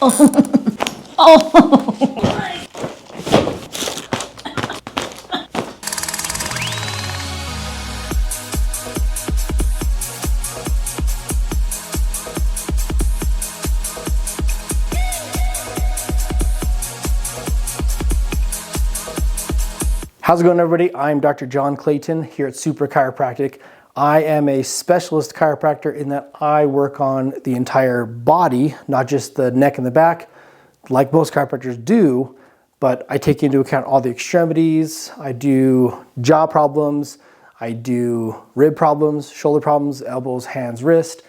How's it going, everybody? I'm Dr. John Clayton here at Supra Chiropractic. I am a specialist chiropractor in that I work on the entire body, not just the neck and the back, like most chiropractors do, but I take into account all the extremities. I do jaw problems, I do rib problems, shoulder problems, elbows, hands, wrist,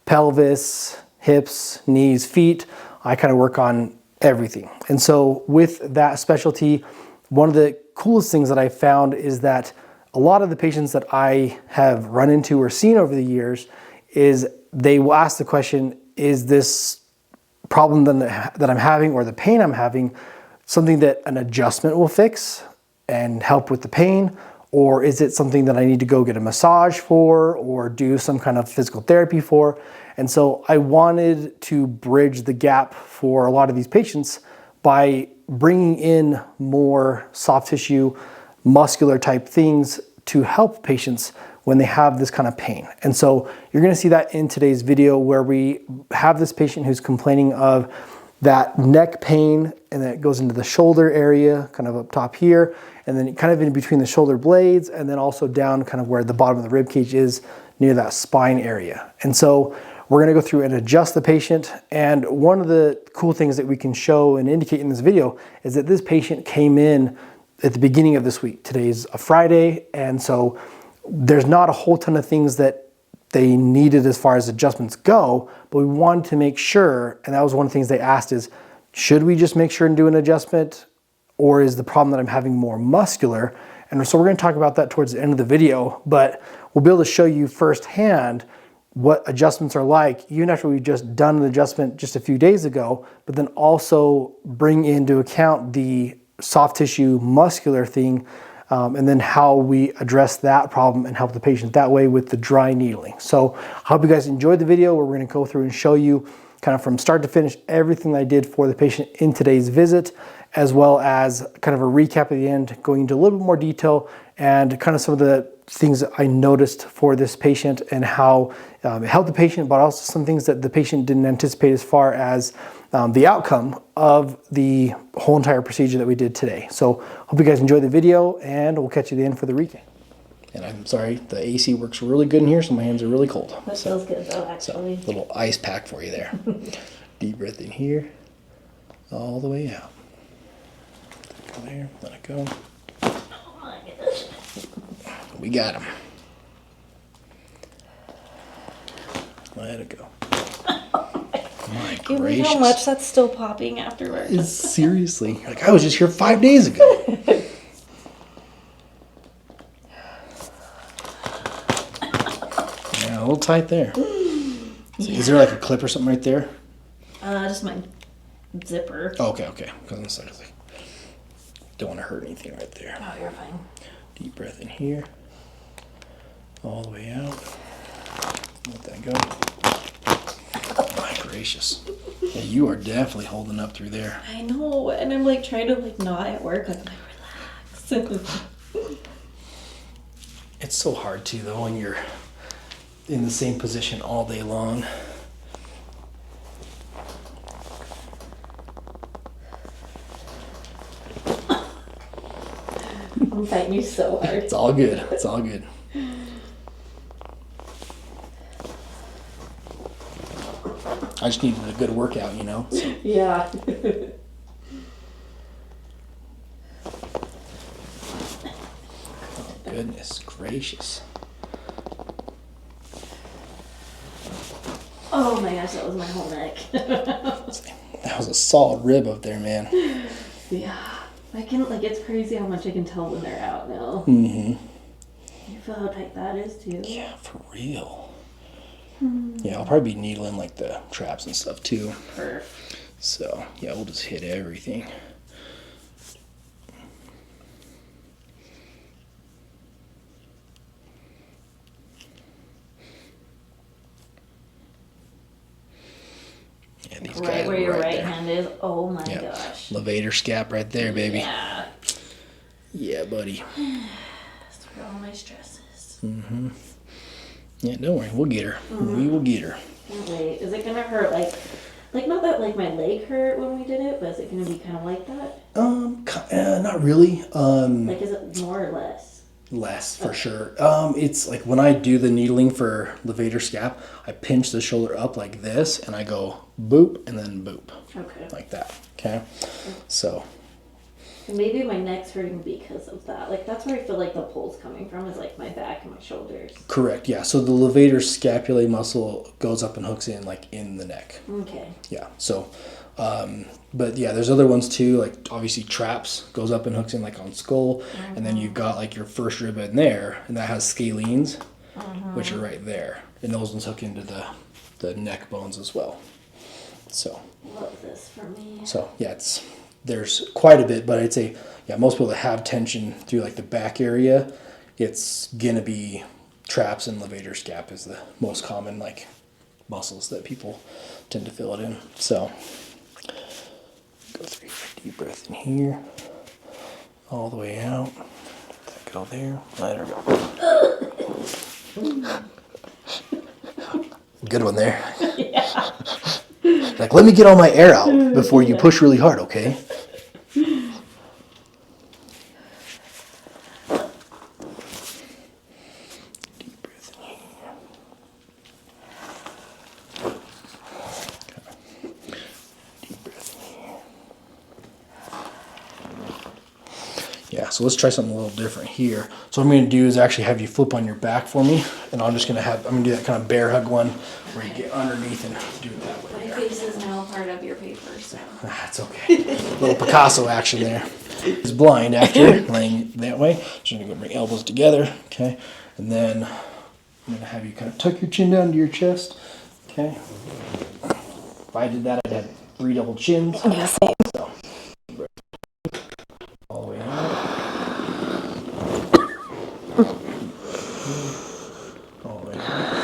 pelvis, hips, knees, feet. I kind of work on everything. And so with that specialty, one of the coolest things that I found is that a lot of the patients that I have run into or seen over the years is they will ask the question, is this problem that I'm having or the pain I'm having something that an adjustment will fix and help with the pain? Or is it something that I need to go get a massage for or do some kind of physical therapy for? And so I wanted to bridge the gap for a lot of these patients by bringing in more soft tissue, muscular type things to help patients when they have this kind of pain. And so you're gonna see that in today's video where we have this patient who's complaining of that neck pain, and then it goes into the shoulder area, kind of up top here, and then kind of in between the shoulder blades, and then also down kind of where the bottom of the rib cage is near that spine area. And so we're gonna go through and adjust the patient. And one of the cool things that we can show and indicate in this video is that this patient came in at the beginning of this week. Today's a Friday, and so there's not a whole ton of things that they needed as far as adjustments go, but we wanted to make sure, and that was one of the things they asked is, should we just make sure and do an adjustment, or is the problem that I'm having more muscular? And so we're gonna talk about that towards the end of the video, but we'll be able to show you firsthand what adjustments are like, even after we've just done an adjustment just a few days ago, but then also bring into account the soft tissue muscular thing, and then how we address that problem and help the patient that way with the dry needling. So I hope you guys enjoyed the video where we're gonna go through and show you kind of from start to finish everything I did for the patient in today's visit, as well as kind of a recap at the end, going into a little bit more detail and kind of some of the things that I noticed for this patient and how it helped the patient, but also some things that the patient didn't anticipate as far as the outcome of the whole entire procedure that we did today. So hope you guys enjoyed the video, and we'll catch you at the end for the recap. And I'm sorry, the AC works really good in here, so my hands are really cold. That feels good though, actually. So, little ice pack for you there. Deep breath in here, all the way out. Come here, let it go. Oh my goodness. We got him. Let it go. My Give me gracious. how much that's still popping afterwards. Seriously. Like, I was just here 5 days ago. Yeah, a little tight there. Yeah. Is there like a clip or something right there? Just my zipper. Oh, okay. Because I was like, don't want to hurt anything right there. Oh, you're fine. Deep breath in here. All the way out. Let that go. My gracious. Yeah, you are definitely holding up through there. I know, and I'm like trying to like not at work, like relax. It's so hard too though when you're in the same position all day long. I'm fighting you so hard. It's all good. It's all good. I just needed a good workout, you know? So. Yeah. Oh, goodness gracious. Oh my gosh, that was my whole neck. That was a solid rib up there, man. Yeah. I can, like, it's crazy how much I can tell when they're out now. Mm-hmm. You feel how tight that is, too? Yeah, for real. Yeah, I'll probably be needling like the traps and stuff too. Perf. So yeah, we'll just hit everything. And these right guys, where your right right there. hand is. Oh my Yep. gosh. Levator scap right there, baby. Yeah. Yeah, buddy. That's where all my stress is. Yeah, don't worry. We'll get her. We will get her. Wait, is it gonna hurt like not that like my leg hurt when we did it, but is it gonna be kind of like that? Not really. Like, is it more or less? Less for sure. It's like when I do the needling for levator scap, I pinch the shoulder up like this, and I go boop and then boop, Okay. like that. Okay, so And maybe my neck's hurting because of that. Like, that's where I feel like the pull's coming from, is like my back and my shoulders. correct. Yeah. So the levator scapulae muscle goes up and hooks in like in the neck. Okay. Yeah. So, but yeah, there's other ones too. Like obviously traps goes up and hooks in like on skull, and then you've got like your first rib in there, and that has scalenes, which are right there, and those ones hook into the neck bones as well. So. Love this for me. So yeah, there's quite a bit, but I'd say most people that have tension through like the back area, it's gonna be traps and levator scap is the most common like muscles that people tend to feel it in. So go through your deep breath in here, all the way out. Let that go there. Let her go. Good one there. Yeah. Like, let me get all my air out before you push really hard, okay? Deep breath in here. Okay. Deep breath in here. Yeah, so let's try something a little different here. So what I'm going to do is actually have you flip on your back for me, and I'm going to do that kind of bear hug one where you get underneath and do it that way. My face is now part of your paper, so. That's okay. A little Picasso action there. He's blind after laying that way. So I'm going to go bring elbows together, okay? And then I'm going to have you kind of tuck your chin down to your chest, okay? If I did that, I'd have 3 double chins. Yeah, same. So, all the way out. All the way out.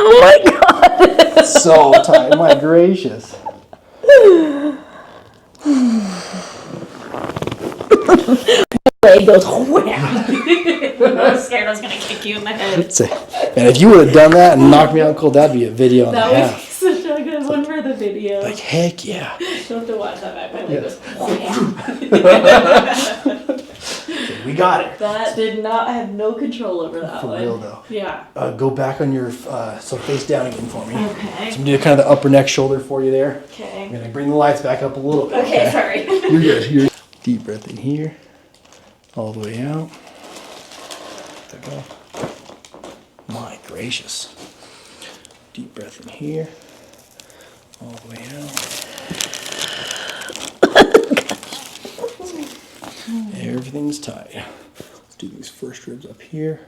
Oh my god! So tight, my gracious. Leg goes wham. I was scared I was gonna kick you in the head. And if you would have done that and knocked me out cold, that'd be a video and a That would be half. such a good one for the video. Like, heck yeah. You'll have to watch that back. My leg was We got it. That did not, I have no control over that For one. real though. Yeah. Go back on your, so face down again for me. Okay. So I'm gonna do kind of the upper neck shoulder for you there. I'm Okay. gonna bring the lights back up a little bit. Okay, sorry. You're good. Deep breath in here, all the way out. There we go. My gracious. Deep breath in here, all the way out. Everything's tight. Let's do these first ribs up here.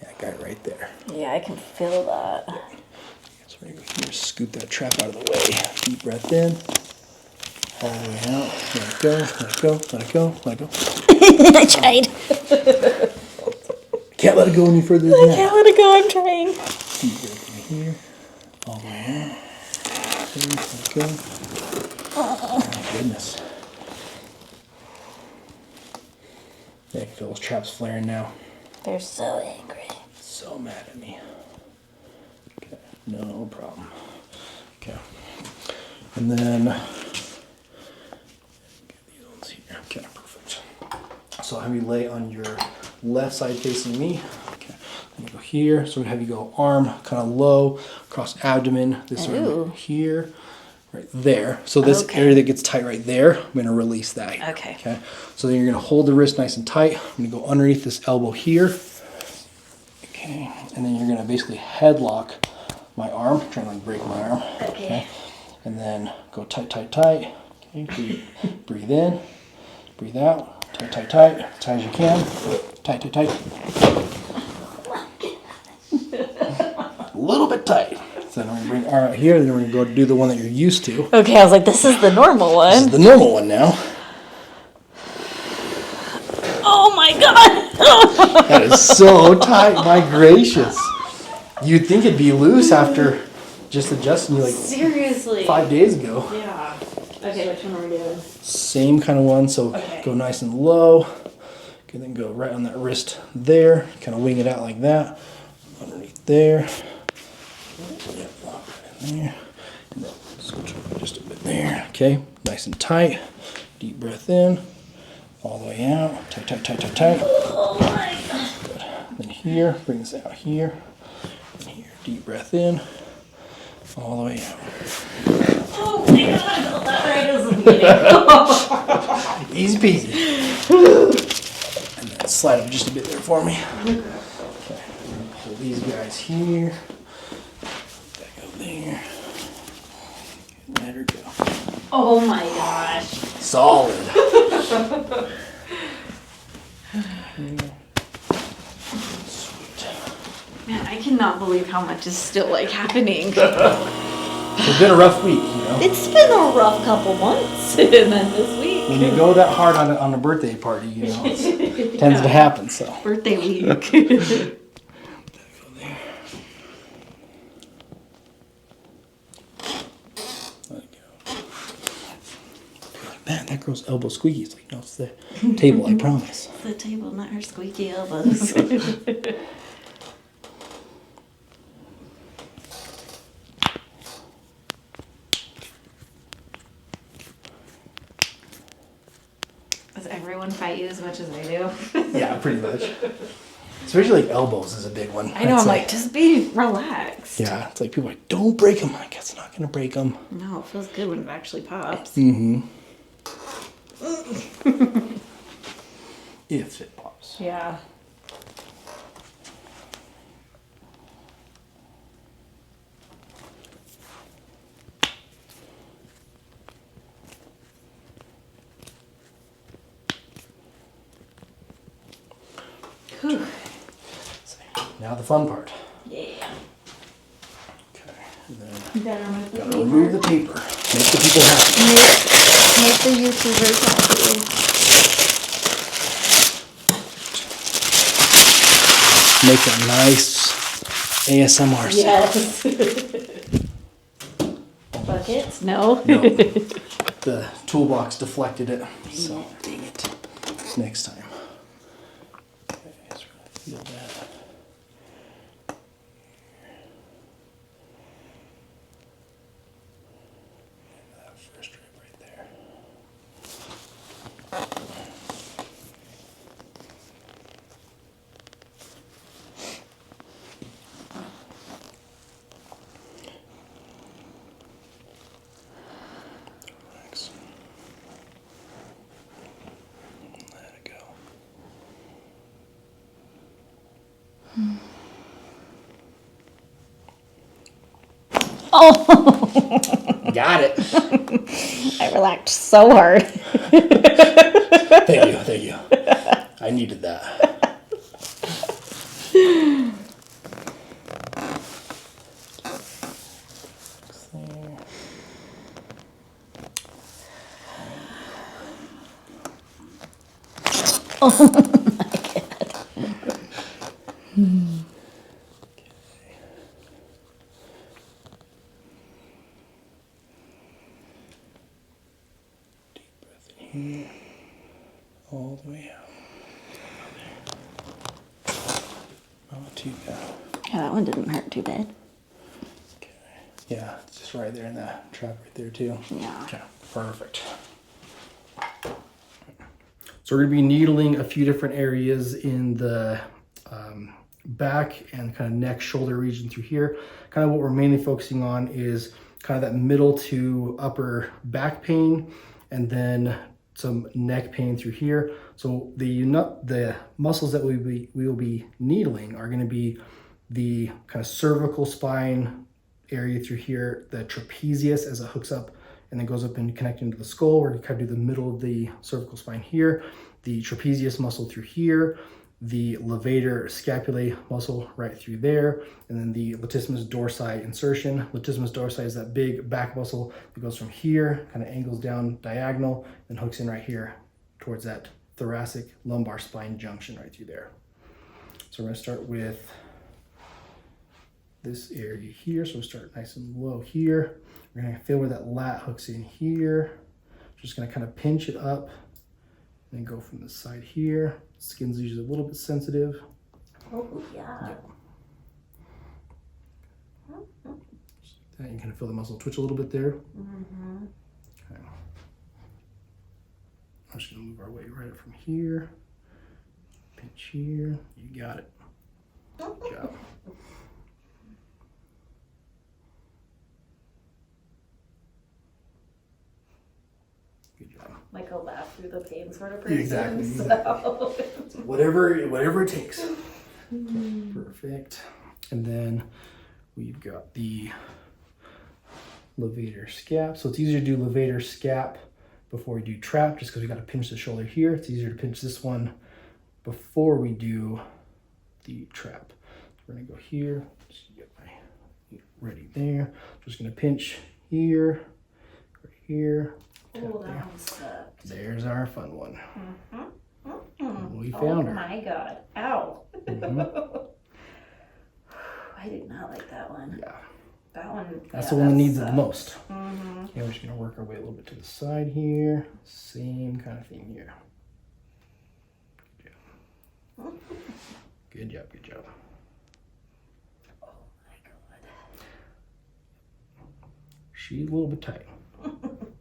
Yeah, I got it right there. Yeah, I can feel that. So we're gonna go here, scoop that trap out of the way. Deep breath in. All the way out. Let it go, let it go, let it go, let it go. I tried. Can't let it go any further than I that. can't let it go, I'm trying. Deep breath in here. All the way out. Okay, let it go. Oh my goodness. Yeah, I can feel those traps flaring now. They're so angry. So mad at me. Okay, no problem. Okay. And then get these ones here. Okay, perfect. So I'll have you lay on your left side facing me. Okay. Then you go here. So I'm gonna have you go arm kind of low across abdomen. This one Ooh. here. Right there. So this Okay. area that gets tight right there, I'm gonna release that. Okay. Okay. So then you're gonna hold the wrist nice and tight. I'm gonna go underneath this elbow here. Okay. And then you're gonna basically headlock my arm, trying to like break my arm. Okay. And then go tight, tight, tight. Okay. Breathe in, breathe out. Tight, tight, tight. As tight as you can. Tight, tight, tight. A little bit tight. So then we're gonna bring arm out here, and then we're gonna go do the one that you're used to. Okay, I was like, this is the normal This is one. the normal one now. Oh my god! That is so tight, my gracious. You'd think it'd be loose after just adjusting you like Seriously. 5 days ago. Yeah. Okay, which one are we doing? Same kind of one, so Okay. go nice and low. Okay, then go right on that wrist there. Kind of wing it out like that. Underneath there. Yep, lock right in there. And then switch over just a bit there. Okay, nice and tight. Deep breath in. All the way out. Tight, tight, tight, tight, tight. Oh my God. Good. Then here, bring this out here. And here, deep breath in. All the way out. Oh my God, I felt that right as the beginning. Easy peasy. And then slide up just a bit there for me. Okay. Pull these guys here. Back out there. Let her go. Oh my gosh. Solid. Sweet. Man, I cannot believe how much is still like happening. It's been a rough week, you know. It's been a rough couple months, and then this week. When you go that hard on a birthday party, you know, it tends to happen. So. Birthday week. Go there. Let it go. You're like, man, that girl's elbow squeaky. It's like, no, it's the table, I promise. The table, not her squeaky elbows. Does everyone fight you as much as I do? Yeah, pretty much. Especially like elbows is a big one. I know, It's I'm like, just be relaxed. yeah, it's like people are like, don't break them. Like, it's not gonna break them. No, it feels good when it actually pops. Mm-hmm. If it pops. Yeah. Whew. Now the fun part. Yeah. Okay, and then You gotta remove the gotta remove the taper. Make the people happy. Make the YouTubers happy. Make a nice ASMR sound. Yes. Buckets? No. No. The toolbox deflected it. So dang it. Next time. Okay, so we're gonna feel that. That first rib right there. Relax. Let it go. Oh, Got it. I relaxed so hard. Thank you, thank you. I needed that. Deep breath in here, all the way out. Not too bad. Yeah, that one didn't hurt too bad. Okay. Yeah, it's just right there in that trap right there too. Yeah. Okay, perfect. So we're gonna be needling a few different areas in the back and kind of neck, shoulder region through here. Kind of what we're mainly focusing on is kind of that middle to upper back pain, and then some neck pain through here. So the muscles that we will be needling are going to be the kind of cervical spine area through here, the trapezius as it hooks up and then goes up and connecting to the skull, where you kind of do the middle of the cervical spine here, the trapezius muscle through here, the levator scapulae muscle right through there, and then the latissimus dorsi insertion. Latissimus dorsi is that big back muscle that goes from here, kind of angles down diagonal, and hooks in right here towards that thoracic lumbar spine junction right through there. So we're gonna start with this area here. So we'll start nice and low here. We're gonna feel where that lat hooks in here. Just gonna kind of pinch it up and then go from the side here. Skin's usually a little bit sensitive. Oh, yeah. Yep. That you kind of feel the muscle twitch a little bit there. Mm-hmm. Okay. I'm just gonna move our weight right up from here. Pinch here. You got it. Good job. Good job. Like a laugh through the pain sort of person. Exactly. So. Whatever it takes. Okay, perfect. And then we've got the levator scap. So it's easier to do levator scap before we do trap, just because we got to pinch the shoulder here. It's easier to pinch this one before we do the trap. We're gonna go here. Just get my ready there. Just gonna pinch here, right here. Tap Oh, there. that one sucked. There's our fun one. Mm-hmm. We found her. Oh my god. Ow. Mhm. I did not like that one. Yeah, That one. that's yeah, the one that needs it the sucked. most. Mm-hmm. Okay, we're just gonna work our way a little bit to the side here. Same kind of thing here. Good job. Good job, good job. Oh my god. She's a little bit tight.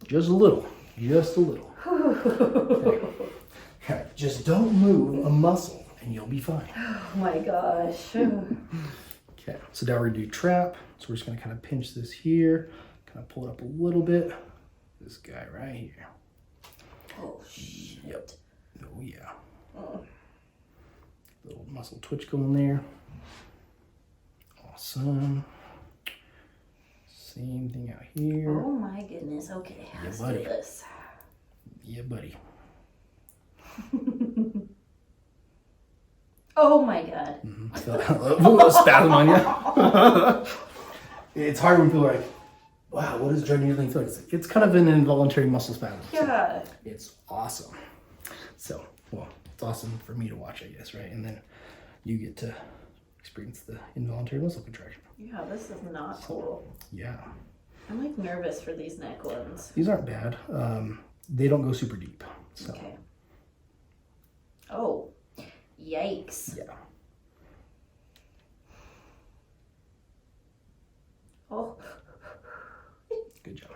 Just a little. Just a little. Okay. Okay, just don't move a muscle and you'll be fine. Oh my gosh. Okay, so now we're gonna do trap. So we're just gonna kind of pinch this here, kind of pull it up a little bit. This guy right here. Oh shit. Yep. Oh yeah. Oh. Little muscle twitch going there. Awesome. Same thing out here. Oh my goodness. Okay, let's do buddy. this. Yeah, buddy. Oh my god. A spasm on you. It's hard when people are like, wow, what is joint needling feel like? It's kind of an involuntary muscle spasm. Yeah. It's awesome. So, well, it's awesome for me to watch, I guess, right? And then you get to experience the involuntary muscle contraction. Yeah, this is not cool. Yeah. I'm like nervous for these neck ones. These aren't bad. They don't go super deep. So, Okay. Oh, yikes. yeah. Oh, Good job.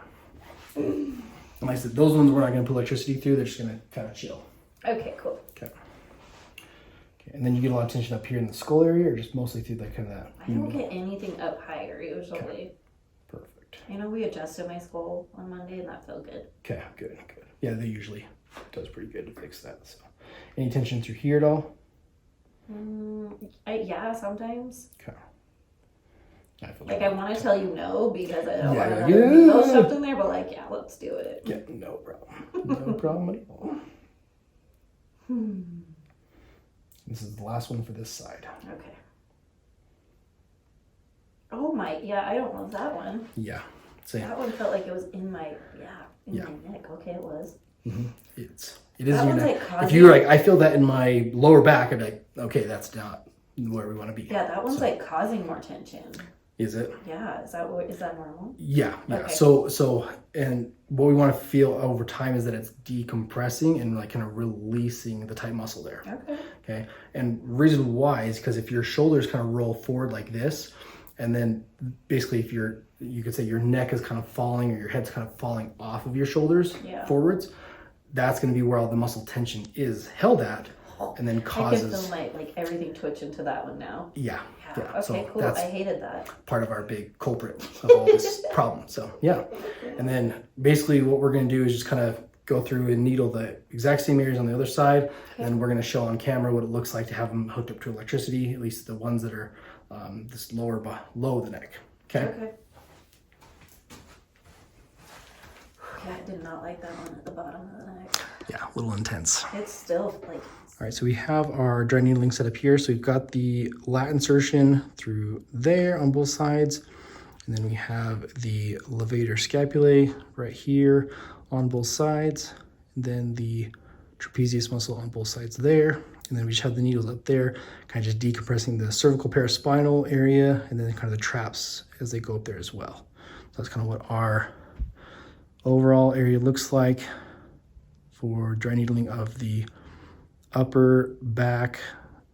And like I said, those ones we're not going to put electricity through. They're just going to kind of chill. okay, cool. Okay. Okay. And then you get a lot of tension up here in the skull area, or just mostly through that kind of that. I don't get anything up higher usually. Okay. Perfect. I know we adjusted my skull on Monday and that felt good. Okay. Good. Good. Yeah, they usually does pretty good to fix that. So, any tension through here at all? Yeah, sometimes. Okay. I feel Like I want to tell you no because I don't Yeah, want yeah. another needle shoved in there, but like, yeah, let's do it. Yeah, no problem. No problem at all. This is the last one for this side. Okay. Oh my, yeah, I don't love that one. Yeah. Same. That one felt like it was in my, Yeah. my neck. Okay, it was. It is That in your one's neck. like If causing- you were like, I feel that in my lower back, I'd be like, okay, that's not where we want to be. Yeah, that one's like causing more tension. Is it? Yeah, is that normal? Yeah. Okay. So, and what we want to feel over time is that it's decompressing and like kind of releasing the tight muscle there. Okay. Okay. And reason why is because if your shoulders kind of roll forward like this, and then basically if you could say your neck is kind of falling or your head's kind of falling off of your shoulders forwards, that's going to be where all the muscle tension is held at, and then I causes. can feel like everything twitch into that one now. Yeah. Okay, So cool. that's I hated that. part of our big culprit of all this problem. So yeah. And then basically what we're going to do is just kind of go through and needle the exact same areas on the other side. Okay. And then we're going to show on camera what it looks like to have them hooked up to electricity, at least the ones that are this low of the neck. Okay. Okay. Yeah, I did not like that one at the bottom of the neck. Yeah, a little intense. It's still like. All right, so we have our dry needling set up here. So we've got the lat insertion through there on both sides. And then we have the levator scapulae right here on both sides. And then the trapezius muscle on both sides there. And then we just have the needles up there, kind of just decompressing the cervical paraspinal area, and then kind of the traps as they go up there as well. So that's kind of what our overall area looks like for dry needling of the upper back,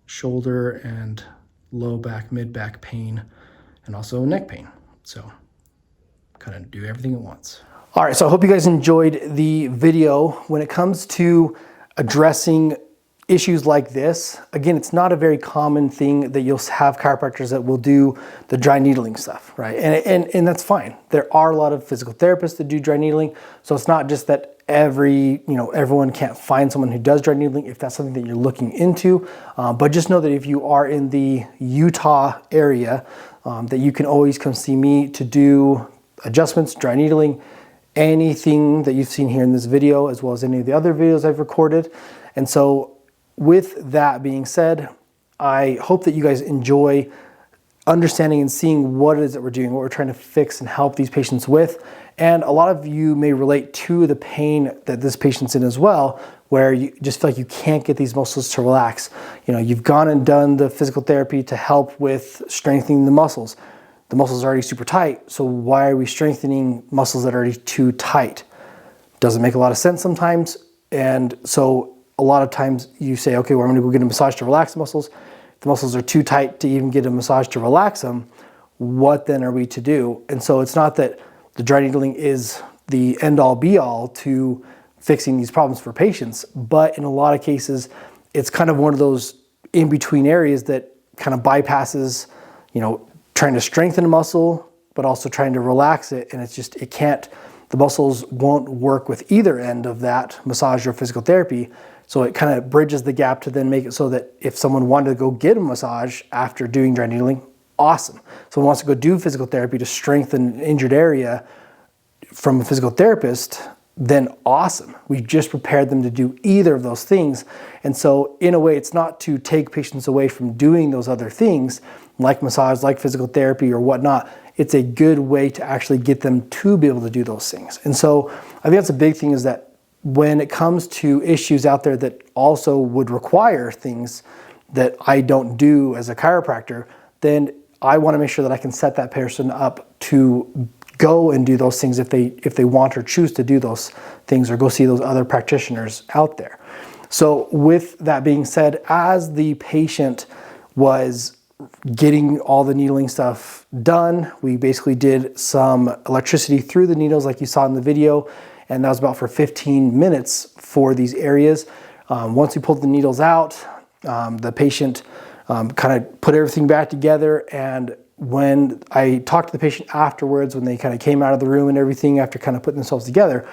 shoulder, and low back, mid back pain, and also neck pain. So kind of do everything at once. All right, so I hope you guys enjoyed the video. When it comes to addressing issues like this, again, it's not a very common thing that you'll have chiropractors that will do the dry needling stuff, right? And that's fine. There are a lot of physical therapists that do dry needling, so it's not just that everyone can't find someone who does dry needling if that's something that you're looking into. But just know that if you are in the Utah area, that you can always come see me to do adjustments, dry needling, anything that you've seen here in this video, as well as any of the other videos I've recorded. And so with that being said, I hope that you guys enjoy understanding and seeing what it is that we're doing, what we're trying to fix and help these patients with. And a lot of you may relate to the pain that this patient's in as well, where you just feel like you can't get these muscles to relax. You know, you've gone and done the physical therapy to help with strengthening the muscles. The muscles are already super tight, so why are we strengthening muscles that are already too tight? Doesn't make a lot of sense sometimes. And so a lot of times you say, okay, well, I'm gonna go get a massage to relax the muscles. If the muscles are too tight to even get a massage to relax them, what then are we to do? And so it's not that the dry needling is the end-all be-all to fixing these problems for patients, but in a lot of cases, it's kind of one of those in-between areas that kind of bypasses, trying to strengthen a muscle, but also trying to relax it. And it's just, the muscles won't work with either end of that massage or physical therapy. So it kind of bridges the gap to then make it so that if someone wanted to go get a massage after doing dry needling, awesome. Someone wants to go do physical therapy to strengthen an injured area from a physical therapist, then awesome. We've just prepared them to do either of those things. And so in a way, it's not to take patients away from doing those other things like massage, like physical therapy or whatnot. It's a good way to actually get them to be able to do those things. And so I think that's a big thing, is that when it comes to issues out there that also would require things that I don't do as a chiropractor, then I want to make sure that I can set that person up to go and do those things if they want or choose to do those things, or go see those other practitioners out there. So with that being said, as the patient was getting all the needling stuff done, we basically did some electricity through the needles like you saw in the video, and that was about for 15 minutes for these areas. Once we pulled the needles out, the patient kind of put everything back together, and when I talked to the patient afterwards, when they kind of came out of the room and everything after kind of putting themselves together,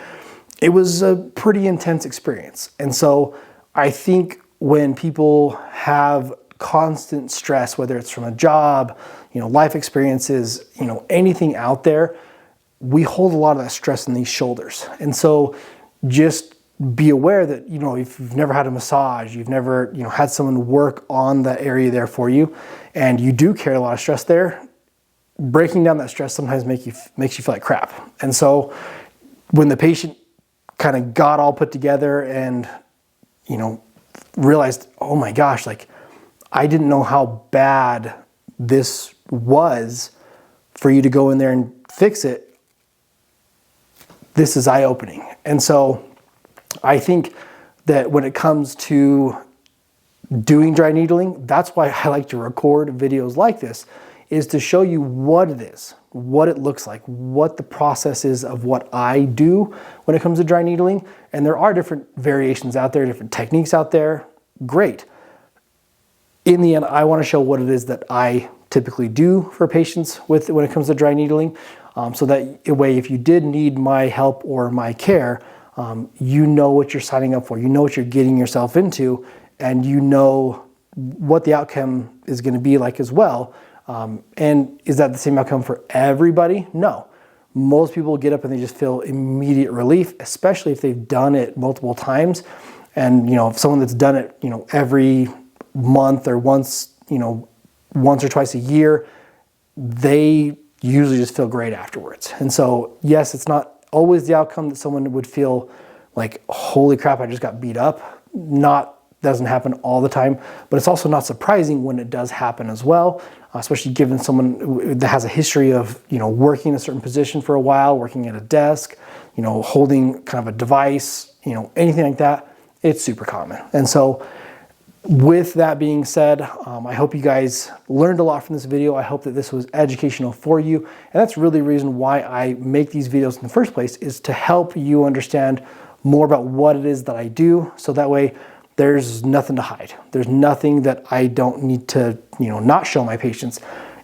it was a pretty intense experience. And so I think when people have constant stress, whether it's from a job, life experiences, anything out there, we hold a lot of that stress in these shoulders. And so just be aware that, if you've never had a massage, you've never, had someone work on that area there for you, and you do carry a lot of stress there, breaking down that stress sometimes makes you feel like crap. And so when the patient kind of got all put together and, realized, oh my gosh, I didn't know how bad this was for you to go in there and fix it, this is eye-opening. And so I think that when it comes to doing dry needling, that's why I like to record videos like this, is to show you what it is, what it looks like, what the process is of what I do when it comes to dry needling. And there are different variations out there, different techniques out there. Great. In the end, I want to show what it is that I typically do for patients when it comes to dry needling, so that way, if you did need my help or my care, you know what you're signing up for, you know what you're getting yourself into, and you know what the outcome is going to be like as well. And is that the same outcome for everybody? No. Most people get up and they just feel immediate relief, especially if they've done it multiple times. And, if someone that's done it, every month or once or twice a year, they usually just feel great afterwards. And so, yes, it's not always the outcome that someone would feel like, holy crap, I just got beat up. Not doesn't happen all the time, but it's also not surprising when it does happen as well, especially given someone that has a history of, working in a certain position for a while, working at a desk, holding kind of a device, anything like that. It's super common. And so with that being said, I hope you guys learned a lot from this video. I hope that this was educational for you. And that's really the reason why I make these videos in the first place, is to help you understand more about what it is that I do. So that way there's nothing to hide. There's nothing that I don't need to, not show my patients.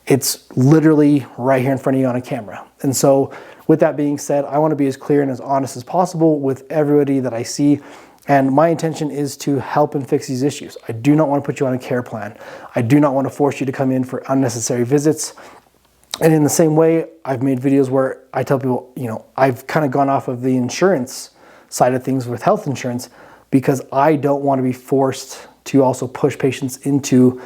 It's literally right here in front of you on a camera. And so with that being said, I want to be as clear and as honest as possible with everybody that I see. And my intention is to help and fix these issues. I do not want to put you on a care plan. I do not want to force you to come in for unnecessary visits. And in the same way, I've made videos where I tell people, I've kind of gone off of the insurance side of things with health insurance, because I don't want to be forced to also push patients into,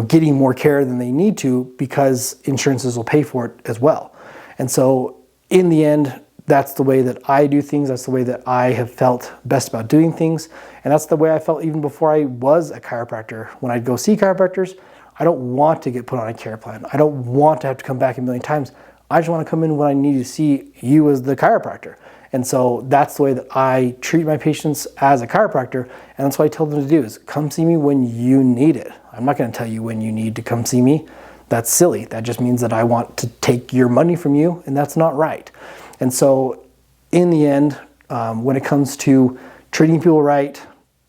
getting more care than they need to, because insurances will pay for it as well. And so in the end, that's the way that I do things. That's the way that I have felt best about doing things. And that's the way I felt even before I was a chiropractor. When I'd go see chiropractors, I don't want to get put on a care plan. I don't want to have to come back a million times. I just want to come in when I need to see you as the chiropractor. And so that's the way that I treat my patients as a chiropractor. And that's what I tell them to do, is come see me when you need it. I'm not going to tell you when you need to come see me. That's silly. That just means that I want to take your money from you, and that's not right. And so in the end, when it comes to treating people right,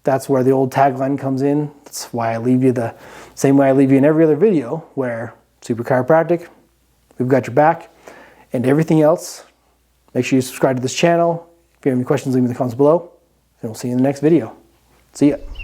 that's where the old tagline comes in. That's why I leave you the same way I leave you in every other video, where Supra Chiropractic, we've got your back. And everything else, make sure you subscribe to this channel. If you have any questions, leave me in the comments below. And we'll see you in the next video. See ya.